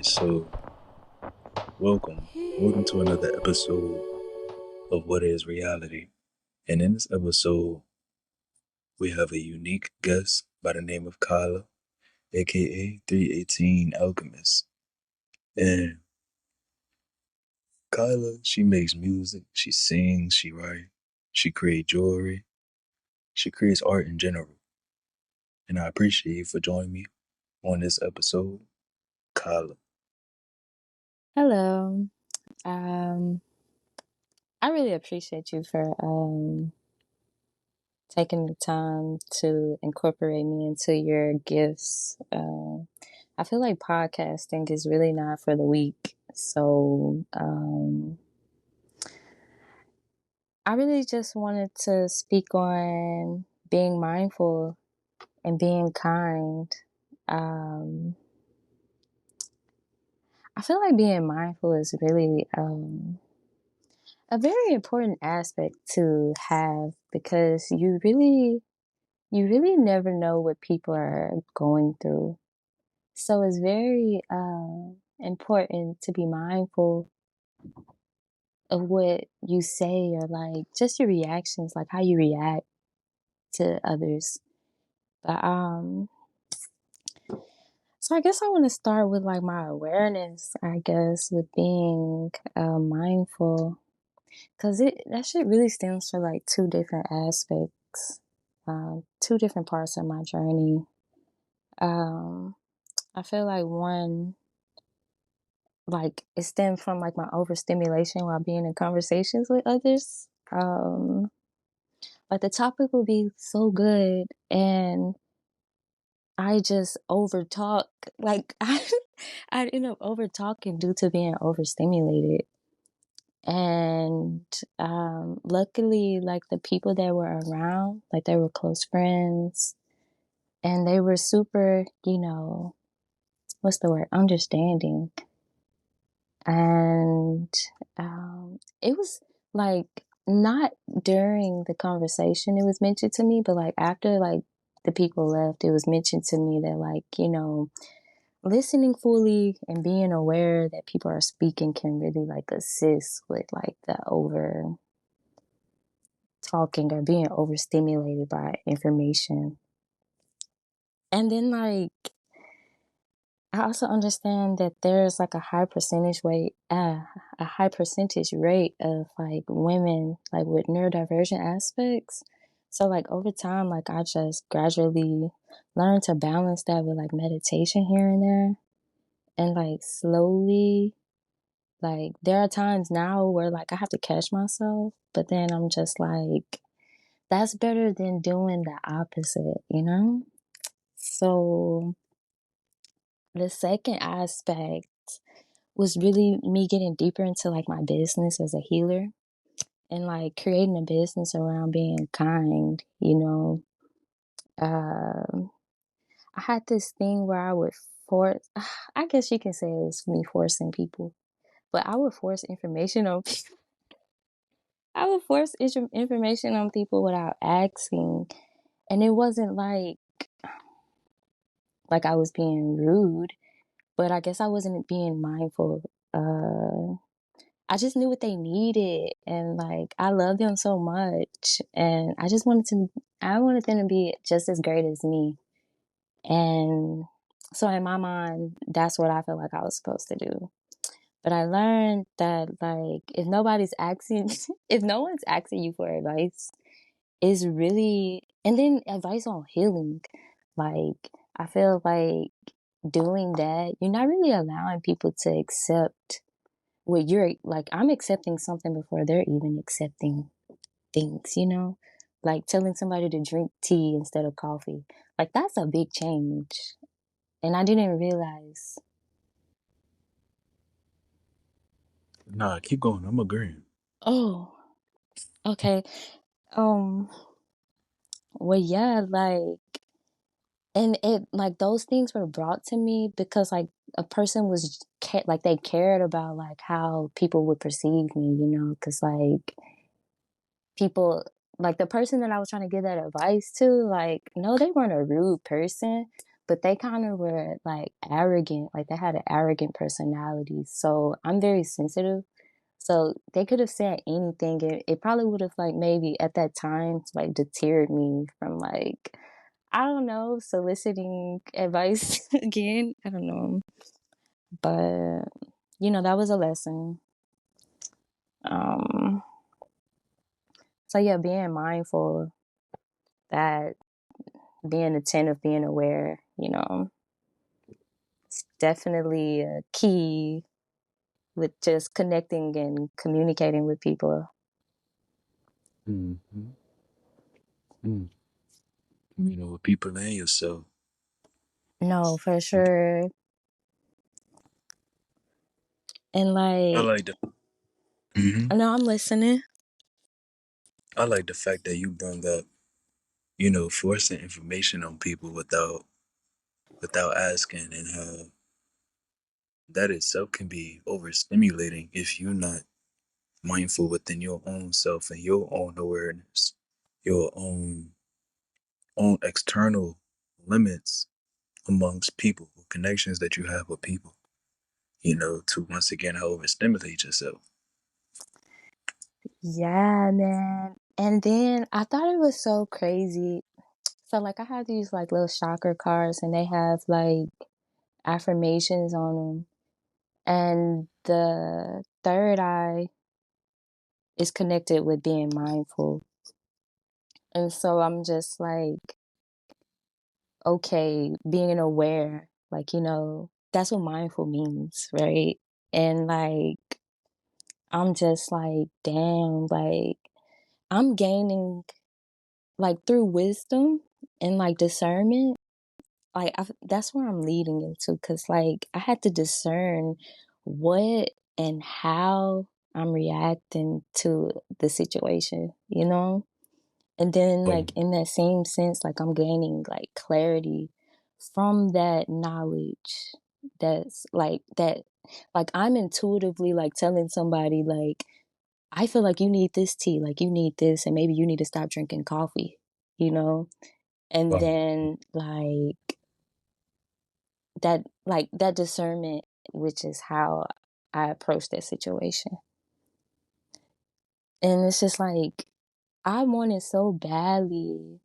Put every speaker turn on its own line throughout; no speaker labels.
so welcome. Welcome to another episode of What is Reality. And in this episode, we have a unique guest by the name of Kyla, aka 318 Alchemist. And Kyla, she makes music, she sings, she writes, she creates jewelry, she creates art in general. And I appreciate you for joining me on this episode, Kyla.
Hello. Um, I really appreciate you for taking the time to incorporate me into your gifts. I feel like podcasting is really not for the weak. So I really just wanted to speak on being mindful and being kind. Um, I feel like being mindful is really a very important aspect to have because you really never know what people are going through. So it's very important to be mindful of what you say or like just your reactions, like how you react to others. But so I guess I want to start with like my awareness, I guess, with being mindful, because it that shit really stems for like two different aspects, two different parts of my journey. Um, I feel like one, like it stemmed from like my overstimulation while being in conversations with others. Like the topic will be so good and I just over talk. Like I end up over talking due to being overstimulated. And luckily, like the people that were around, like they were close friends, and they were super, what's the word, understanding. And it was like not during the conversation it was mentioned to me, but like after like the people left, it was mentioned to me that like, listening fully and being aware that people are speaking can really like assist with like the over talking or being overstimulated by information. And then like I also understand that there's like a high percentage rate of like women like with neurodivergent aspects. So like over time, like I just gradually learned to balance that with like meditation here and there, and like slowly, like there are times now where like I have to catch myself, but then I'm just like, that's better than doing the opposite. So the second aspect was really me getting deeper into like my business as a healer and like creating a business around being kind. Um, I had this thing where I would force, I guess you can say it was me forcing people, but I would force information on people. I would force information on people without asking. And it wasn't like I was being rude, but I guess I wasn't being mindful. I just knew what they needed, and like I love them so much, and I wanted them to be just as great as me. And so in my mind, that's what I felt like I was supposed to do. But I learned that like if nobody's asking, if no one's asking you for advice, is really, and then advice on healing, like I feel like doing that, you're not really allowing people to accept what you're like. I'm accepting something before they're even accepting things. Like telling somebody to drink tea instead of coffee. Like that's a big change. And I didn't realize.
Nah, keep going. I'm agreeing.
Oh, okay. Um, well, yeah, like, and it, like, those things were brought to me because, like, a person was, like, they cared about, like, how people would perceive me, because, like, people, like, the person that I was trying to give that advice to, like, no, they weren't a rude person, but they kind of were like arrogant, like they had an arrogant personality. So I'm very sensitive. So they could have said anything. It probably would have like maybe at that time like deterred me from like, I don't know, soliciting advice again. I don't know. But that was a lesson. Um so yeah, being mindful, that being attentive, being aware, it's definitely a key with just connecting and communicating with people.
Mm-hmm. Mm. With people and yourself.
No, for sure. And
I
like,
like the. Hmm.
no, I'm listening.
I like the fact that you brought up, forcing information on people without asking, and how that itself can be overstimulating if you're not mindful within your own self and your own awareness, your own external limits amongst people, connections that you have with people, to once again overstimulate yourself.
Yeah, man. And then I thought it was so crazy. So like I have these like little chakra cards and they have like affirmations on them. And the third eye is connected with being mindful. And so I'm just like, okay, being aware, like, that's what mindful means, right? And like, I'm just like, damn, like, I'm gaining, like, through wisdom and like discernment, like, that's where I'm leading into, because like, I had to discern what and how I'm reacting to the situation, And then,
But
like, in that same sense, like, I'm gaining, like, clarity from that knowledge that's like, I'm intuitively, like, telling somebody, like, I feel like you need this tea, like, you need this, and maybe you need to stop drinking coffee, you know? And
but
then, that discernment, which is how I approach that situation. And it's just like, I wanted so badly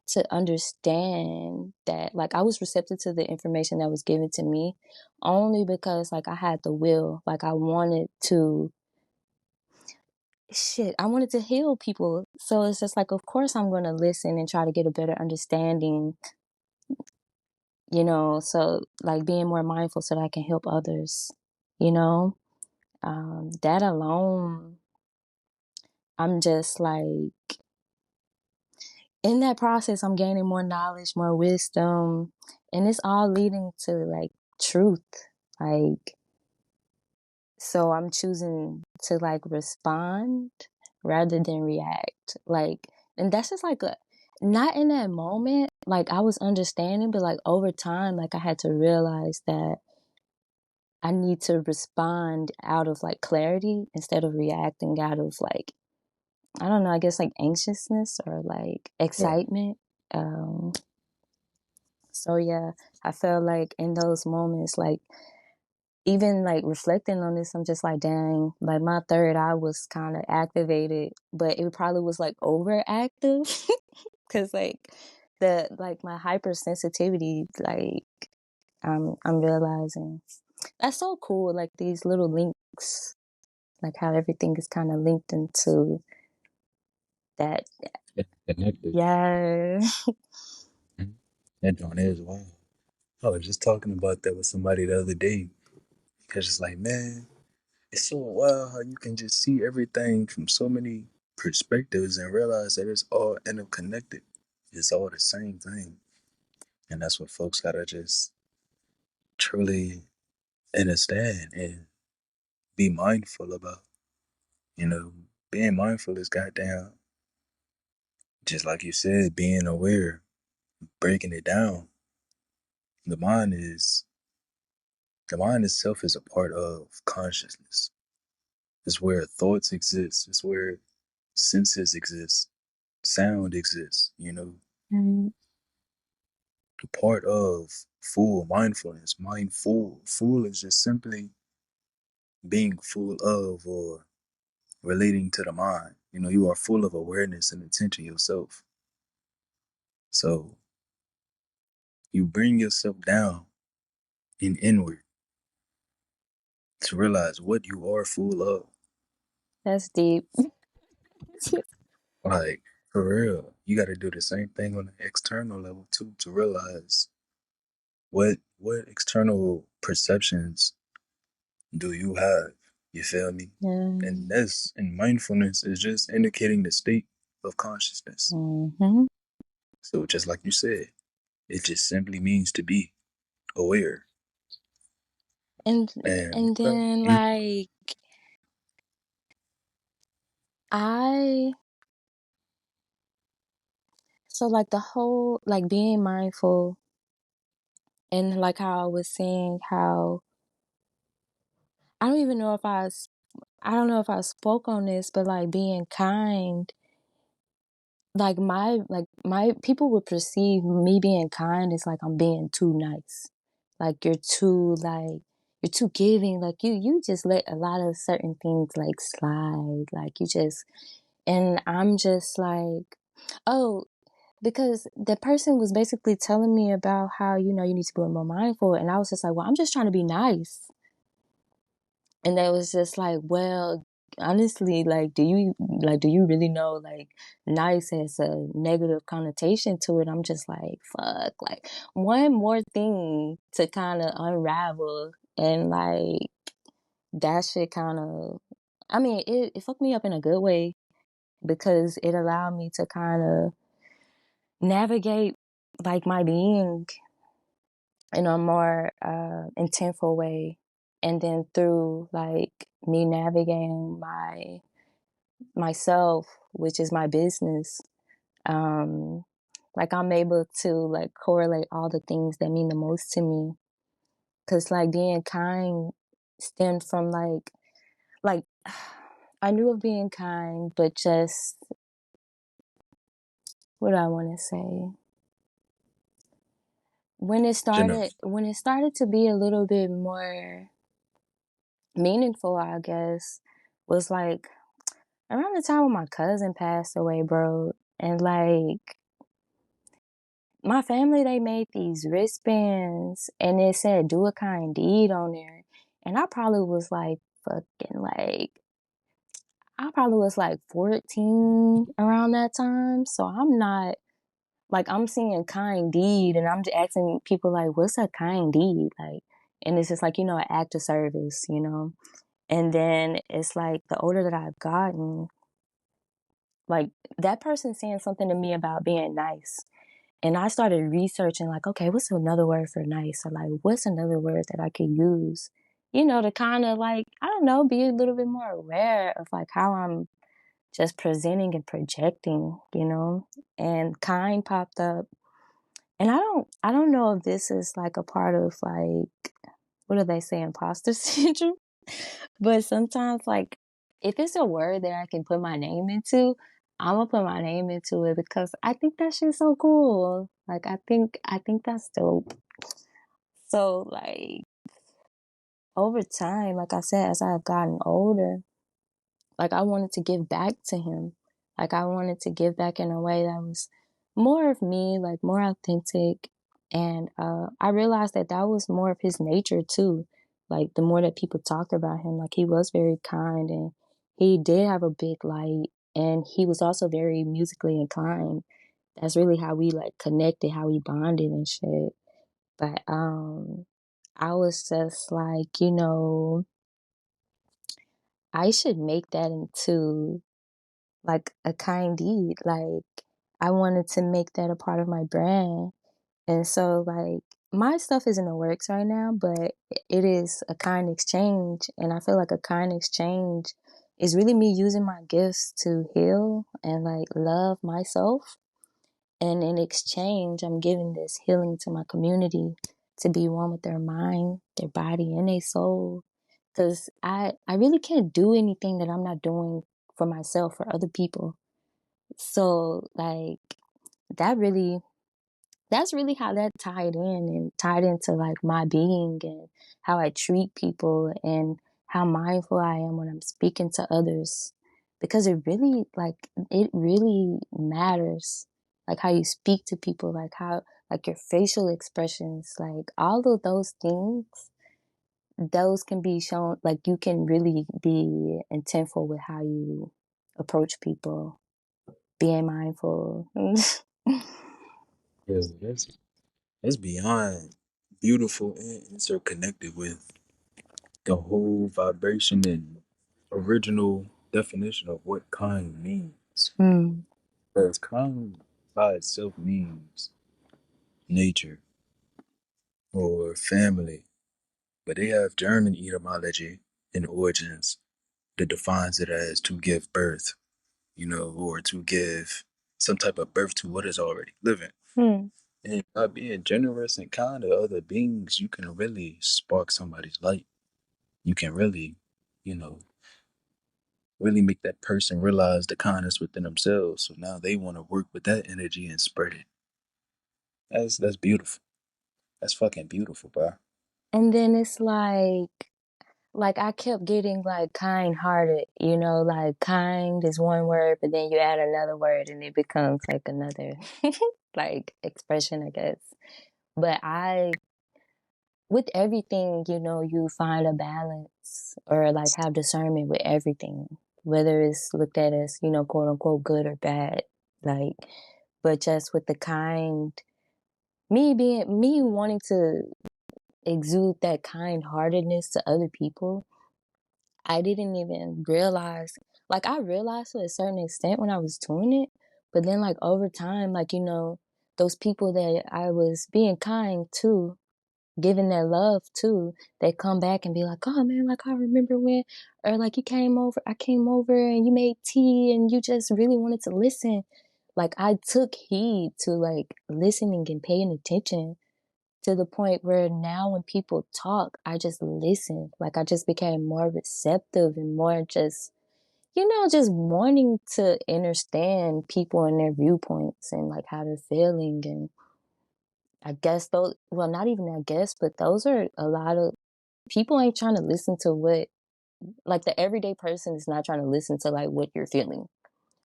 to understand that like I was receptive to the information that was given to me only because like I had the will, like I wanted to heal people. So it's just like, of course I'm going to listen and try to get a better understanding, so like being more mindful so that I can help others, you know that alone, I'm just like, in that process, I'm gaining more knowledge, more wisdom, and it's all leading to like truth. Like, so I'm choosing to like respond rather than react. Like, and that's just like not in that moment, like I was understanding, but like over time, like I had to realize that I need to respond out of like clarity instead of reacting out of like, I don't know, I guess like anxiousness or like
right.
excitement. Um, So yeah, I felt like in those moments, like even like reflecting on this, I'm just like, dang, like my third eye was kind of activated, but it probably was like overactive because like my hypersensitivity, like I'm realizing that's so cool. Like these little links, like how everything is kind of linked into that.
It's connected.
Yeah.
Mhm. That joint is wild. I was just talking about that with somebody the other day because it's like, man, it's so wild how you can just see everything from so many perspectives and realize that it's all interconnected. It's all the same thing. And that's what folks gotta just truly understand and be mindful about. You know, being mindful is goddamn, just like you said, being aware, breaking it down. The mind is, the mind itself is a part of consciousness. It's where thoughts exist. It's where senses exist. Sound exists. part of full mindfulness. Mindful. Full is just simply being full of or relating to the mind. You know, you are full of awareness and attention yourself. So you bring yourself down and inward to realize what you are full of.
That's deep.
Like, for real, you got to do the same thing on the external level too to realize what external perceptions do you have? You feel me? And
Yeah.
this and mindfulness is just indicating the state of consciousness.
Mm-hmm.
So just like you said, it just simply means to be aware.
And
And
and then like I so like the whole like being mindful and like how I was saying how I don't even know if I don't know if I spoke on this, but like being kind, like my people would perceive me being kind as like I'm being too nice. Like you're too giving, like you just let a lot of certain things like slide. Like you just and I'm just like, oh, because the person was basically telling me about how, you know, you need to be more mindful. And I was just like, well, I'm just trying to be nice. And they was just like, well, honestly, like, do you really know like nice has a negative connotation to it? I'm just like, fuck, like one more thing to kind of unravel and like that shit kind of, I mean, it fucked me up in a good way because it allowed me to kind of navigate like my being in a more intentful way. And then through like me navigating myself, which is my business, um, like I'm able to like correlate all the things that mean the most to me. Cause like being kind stemmed from like I knew of being kind, but just what do I want to say?
generally,
When it started to be a little bit more meaningful, I guess, was like around the time when my cousin passed away, bro. And like my family, they made these wristbands and it said do a kind deed on there. And I probably was like fucking like I probably was like 14 around that time. So I'm not like I'm seeing kind deed and I'm just asking people like, what's a kind deed? Like and it's just like, you know, an act of service, you know. And then it's like the older that I've gotten, like that person saying something to me about being nice. And I started researching like, okay, what's another word for nice? Or like, what's another word that I could use, you know, to kind of like, I don't know, be a little bit more aware of like how I'm just presenting and projecting, you know, and kind popped up. And I don't know if this is like a part of like, what do they say, imposter syndrome? But sometimes, like, if it's a word that I can put my name into, I'm gonna put my name into it because I think that shit's so cool. Like, I think that's dope. So, like, over time, like I said, as I've gotten older, like I wanted to give back to him. Like I wanted to give back in a way that was more of me, like more authentic. And I realized that that was more of his nature too. Like the more that people talked about him, like he was very kind and he did have a big light and he was also very musically inclined. That's really how we like connected, how we bonded and shit. But I was just like, you know, I should make that into like a kind deed. Like I wanted to make that a part of my brand. And so like my stuff is in the works right now, but it is a kind exchange. And I feel like a kind exchange is really me using my gifts to heal and like love myself. And in exchange, I'm giving this healing to my community to be one with their mind, their body, and their soul. Because I really can't do anything that I'm not doing for myself, for other people. So like that really that's really how that tied in and tied into like my being and how I treat people and how mindful I am when I'm speaking to others. Because it really matters. Like how you speak to people, like how, like your facial expressions, like all of those things, those can be shown, like you can really be intentful with how you approach people, being mindful.
Yeah, that's beyond beautiful and interconnected with the whole vibration and original definition of what kind means.
Mm.
Because kind by itself means nature or family, but they have German etymology and origins that defines it as to give birth, or to give some type of birth to what is already living.
Mm.
And by being generous and kind to other beings, you can really spark somebody's light. You can really, you know, really make that person realize the kindness within themselves. So now they want to work with that energy and spread it. That's beautiful. That's fucking beautiful, bro.
And then it's like I kept getting like kind hearted, like kind is one word, but then you add another word and it becomes like another like expression, I guess. But with everything, you find a balance or like have discernment with everything, whether it's looked at as, quote unquote good or bad. Like, but just with the kind, me wanting to exude that kind heartedness to other people, I didn't even realize, like, I realized to a certain extent when I was doing it, but then, like, over time, like, those people that I was being kind to, giving their love to, they come back and be like, oh man, like, I remember when, or like, I came over and you made tea and you just really wanted to listen. Like, I took heed to, like, listening and paying attention to the point where now when people talk, I just listen. Like I just became more receptive and more just, just wanting to understand people and their viewpoints and like how they're feeling. And I guess those, well, not even I guess, but those are a lot of people ain't trying to listen to what, like the everyday person is not trying to listen to like what you're feeling.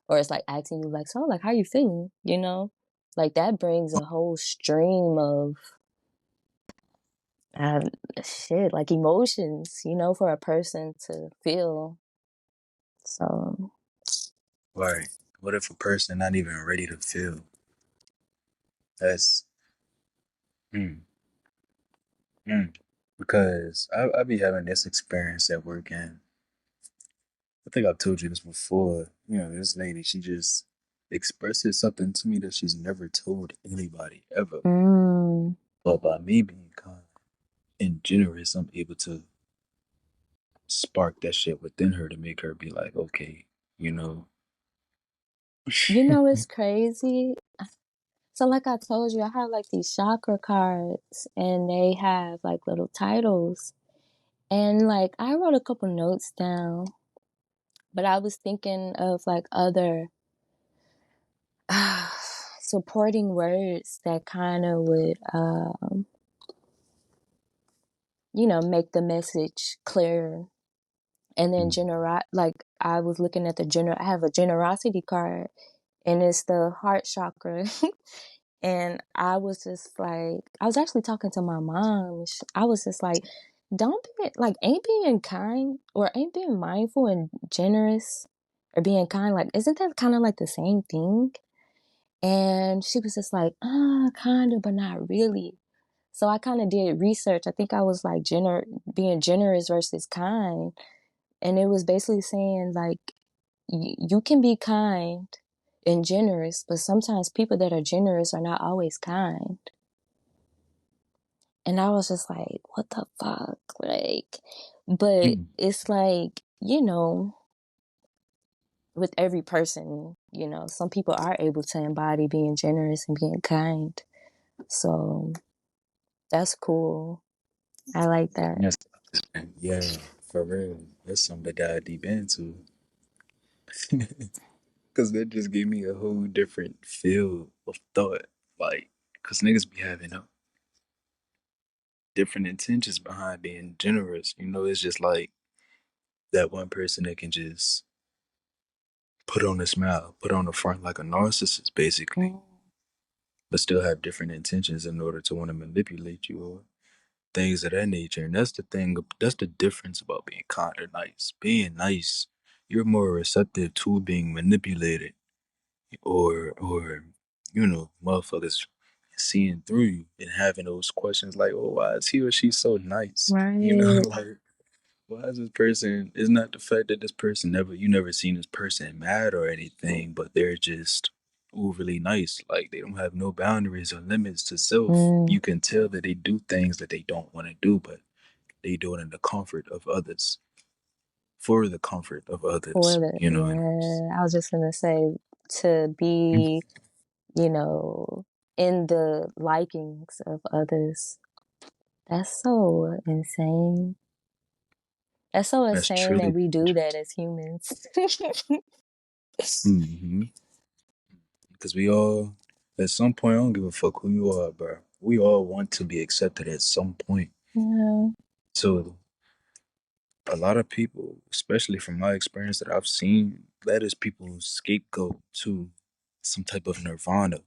Or it's like asking you like, so like, how you feeling? Like that brings a whole stream of uh, shit, like emotions, for a person to feel. So,
Right. What if a person not even ready to feel? That's mm, mm. Because I be having this experience at work, and I think I've told you this before. This lady, she just expresses something to me that she's never told anybody ever.
mm,
But by me being kind and generous, I'm able to spark that shit within her to make her be like, okay, you know.
it's crazy. So, like I told you, I have like these chakra cards and they have like little titles. And like I wrote a couple notes down, but I was thinking of like other supporting words that kind of would, make the message clearer. And then like I was looking at I have a generosity card and it's the heart chakra. And I was just like, I was actually talking to my mom. I was just like, don't be like, ain't being kind or ain't being mindful and generous or being kind, like, isn't that kind of like the same thing? And she was just like, kind of, but not really. So I kind of did research. I think I was like, being generous versus kind. And it was basically saying, like, you can be kind and generous, but sometimes people that are generous are not always kind. And I was just like, what the fuck? Like, but
Mm.
it's like, with every person, some people are able to embody being generous and being kind. So that's cool. I like that.
Yes. Yeah, for real. That's something to dive deep into. Because that just gave me a whole different feel of thought. Like, Because niggas be having different intentions behind being generous. It's just like that one person that can just put on a smile, put on the front like a narcissist, basically,
Mm.
but still have different intentions in order to want to manipulate you or things of that nature. And that's the thing, that's the difference about being kind or nice. Being nice, you're more receptive to being manipulated or motherfuckers seeing through you and having those questions like, oh, why is he or she so nice?
Right.
Like, why is this person? It's not the fact that this person you never seen this person mad or anything, but they're just overly nice. Like they don't have no boundaries or limits to self.
Mm.
You can tell that they do things that they don't want to do, but they do it in the comfort of others, for the comfort of
For
others.
the,
And
yeah, I was just gonna say, to be, you know, in the likings of others. That's so insane. That's so
that's
insane that
truly
we do that as humans.
mm-hmm. Because we all, at some point, I don't give a fuck who you are, bro. We all want to be accepted at some point.
Yeah.
So a lot of people, especially from my experience that I've seen, that is people's scapegoat to some type of nirvana,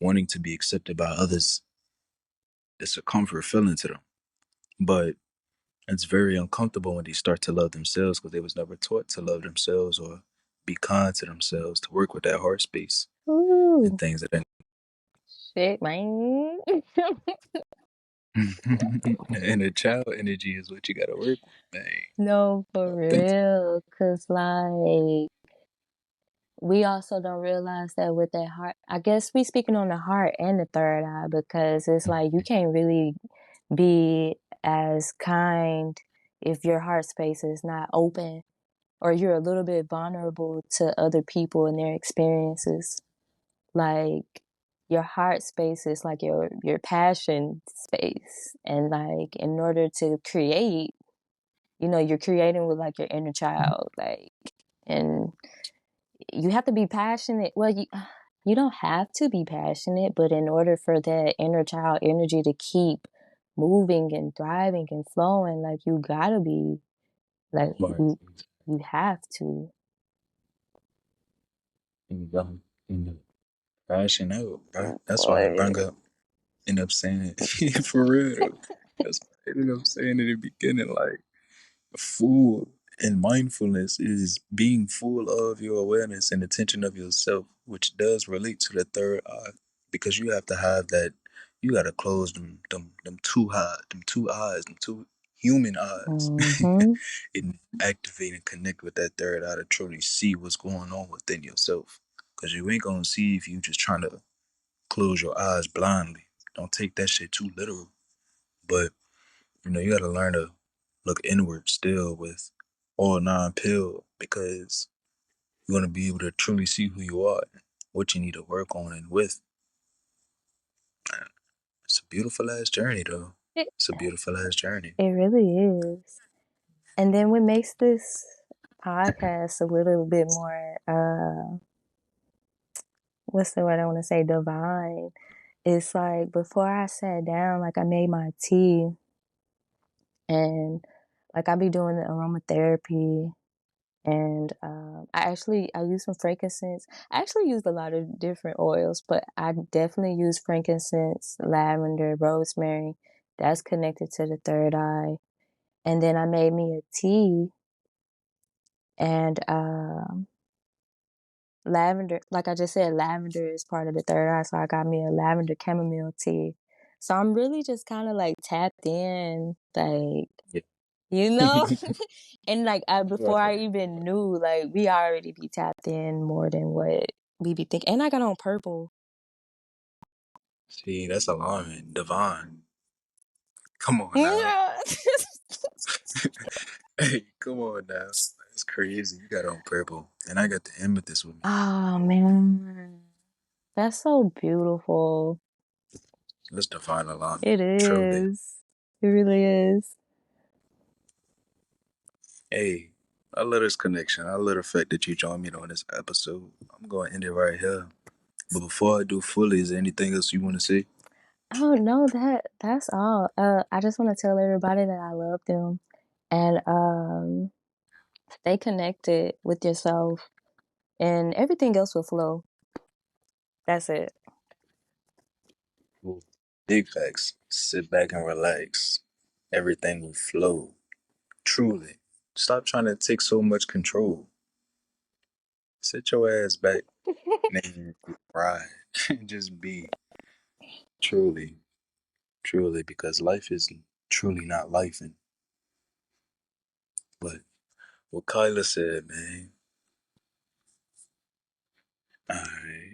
wanting to be accepted by others. It's a comfort feeling to them. But it's very uncomfortable when they start to love themselves because they was never taught to love themselves or be kind to themselves, to work with that heart space and
Ooh,
things of that.
shit, man.
And the child energy is what you gotta work with, man.
No, for
Thanks.
real. Cause like we also don't realize that with that heart. I guess we speaking on the heart and the third eye because it's like you can't really be as kind if your heart space is not open or you're a little bit vulnerable to other people and their experiences. Like your heart space is like your passion space, and like in order to create, you're creating with like your inner child, like, and you have to be passionate. Well, you don't have to be passionate, but in order for that inner child energy to keep moving and thriving and flowing, like you gotta be like
Right.
you have to.
And the crashing out, bro. That's why I
Boy.
bring up, end up saying it for real though. That's why I ended up saying in the beginning, like full and mindfulness is being full of your awareness and attention of yourself, which does relate to the third eye. Because you have to have that, you gotta close them two eyes, them two human eyes.
Mm-hmm.
And activate and connect with that third eye to truly see what's going on within yourself. Because you ain't gonna see if you just trying to close your eyes blindly. Don't take that shit too literal. But you gotta learn to look inward still with all nine pill because you're gonna be able to truly see who you are, what you need to work on and with. It's a beautiful ass journey though.
It,
It's a beautiful ass journey.
it really is. And then what makes this podcast a little bit more what's the word I want to say, divine. It's like before I sat down, like I made my tea, and like I be doing the aromatherapy, and I use some frankincense. I actually used a lot of different oils, but I definitely use frankincense, lavender, rosemary. That's connected to the third eye. And then I made me a tea, and lavender, like I just said, lavender is part of the third eye, so I got me a lavender chamomile tea. So I'm really just kind of like tapped in, like,
Yeah.
you know, and like before I
Right.
even knew, like we already be tapped in more than what we be thinking. And I got on purple.
See, that's alarming. Divine. Come on now.
Yeah.
Hey, come on now. That's crazy. You got on purple. And I got the amethyst with me.
Oh man, that's so beautiful.
That's divine alignment.
It
Truly.
is. It really is.
Hey, I love this connection. I love the fact that you joined me on this episode. I'm going to end it right here. But before I do fully, is there anything else you want to say?
Oh no, that's all. I just want to tell everybody that I love them and stay connected with yourself and everything else will flow. That's it.
Ooh, big facts. Sit back and relax. Everything will flow. Truly. Stop trying to take so much control. Sit your ass back and ride. Just be. Truly. Truly. Because life is truly not life. But what Kyla said, man. Alright.